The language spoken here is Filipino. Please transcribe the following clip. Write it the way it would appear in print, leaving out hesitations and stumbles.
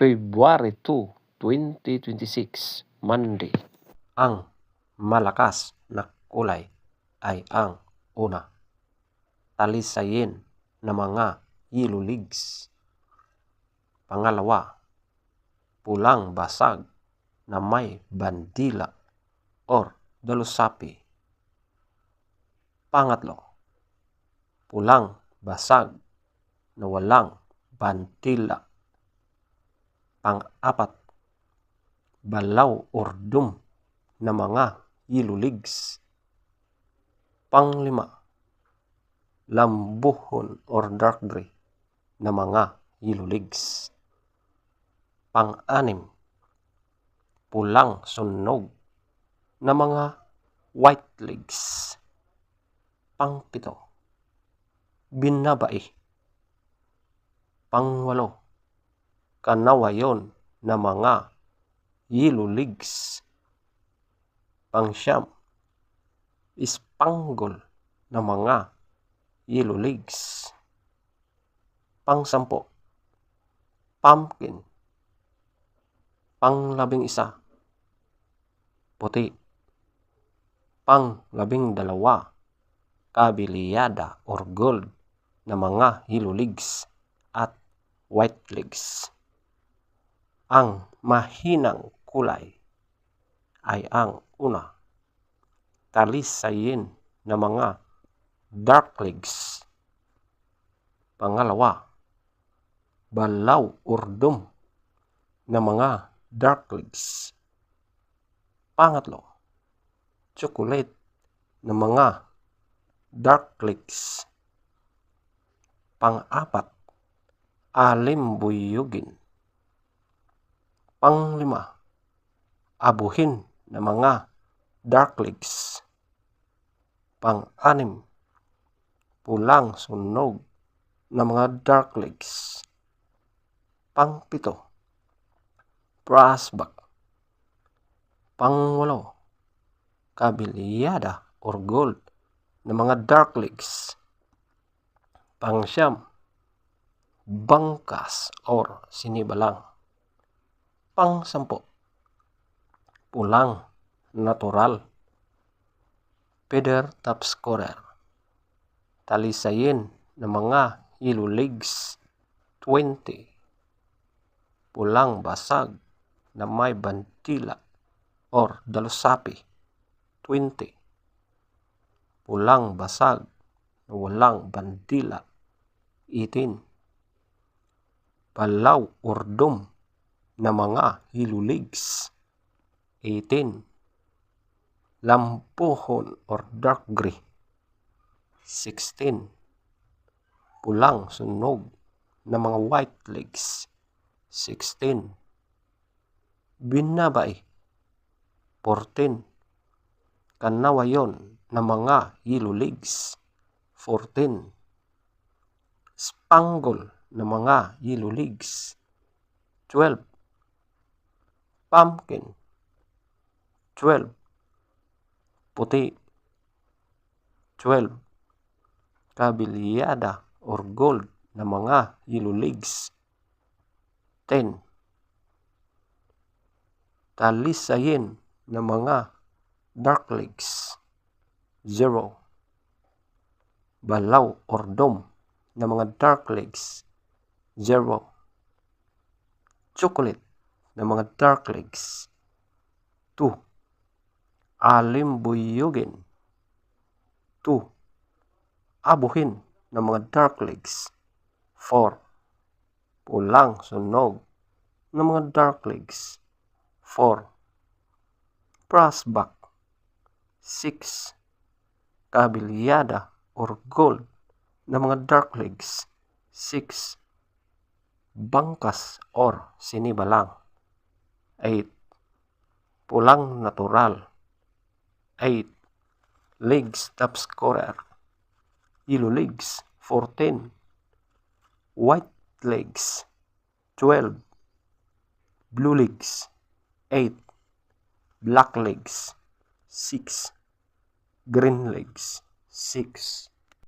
February 2, 2026, Monday. Ang malakas na kulay ay ang una, talisayin na mga yellow leaves. Pangalawa, pulang basag na may bandila or dalusapi. Pangatlo, pulang basag na walang bandila. Pang-apat, balaw or dum na mga yellow leaves. Pang-lima, lambuhon or dark gray na mga yellow leaves. Pang-anim, pulang sunog na mga white leaves. Pang-pito, binabai. Pang-walo, kanawayon na mga yellow leaves. Pang-siyam, spangle na mga yellow leaves. Pang-sampo, pumpkin. Pang-labing-isa, puti. Pang-labing-dalawa, kabiliyada or gold na mga yellow leaves at white leaves. Ang mahinang kulay ay ang una, talisayin na mga dark leaves. Pangalawa, balaw or dum na mga dark leaves. Pangatlo, chocolate na mga dark leaves. Pang-apat, alimbuyugin. Pang-lima, abuhin na mga dark leaves. Pang-anim, pulang sunog na mga dark leaves. Pang-pito, brassback. Pang-walo, kabiliyada or gold na mga dark leaves. Pang-siyam, bangkas or sinibalang. Pang-sampo, pulang natural, feather top scorer. Talisayin na mga yellow leaves, 20. Pulang basag na may bandila or dalusapi, 20. Pulang basag na walang bandila, 18. Balaw or dum na mga yellow leaves, 18. Lampuhon or dark gray, 16. Pulang sunog na mga white leaves, 16. Binabai, 14. Kanawayon na mga yellow leaves, 14. Spangle na mga yellow leaves, 12. Pumpkin, 12. Puti, 12. Kabiliyada or gold na mga yellow leaves, 10. Talisayin na mga dark leaves, 0. Balaw or dum na mga dark leaves, 0. Chocolate na mga dark leaves, 2. Alimbuyugin, 2. Abuhin na mga dark leaves, 4. Pulang sunog na mga dark leaves, 4. Brassback, 6. Kabiliyada or gold na mga dark leaves, 6. Bangkas or sinibalang, 8. Pulang natural, 8. Leaves top scorer, yellow leaves, 14. White leaves, 12. Blue leaves, 8. Black leaves, 6. Green leaves, 6.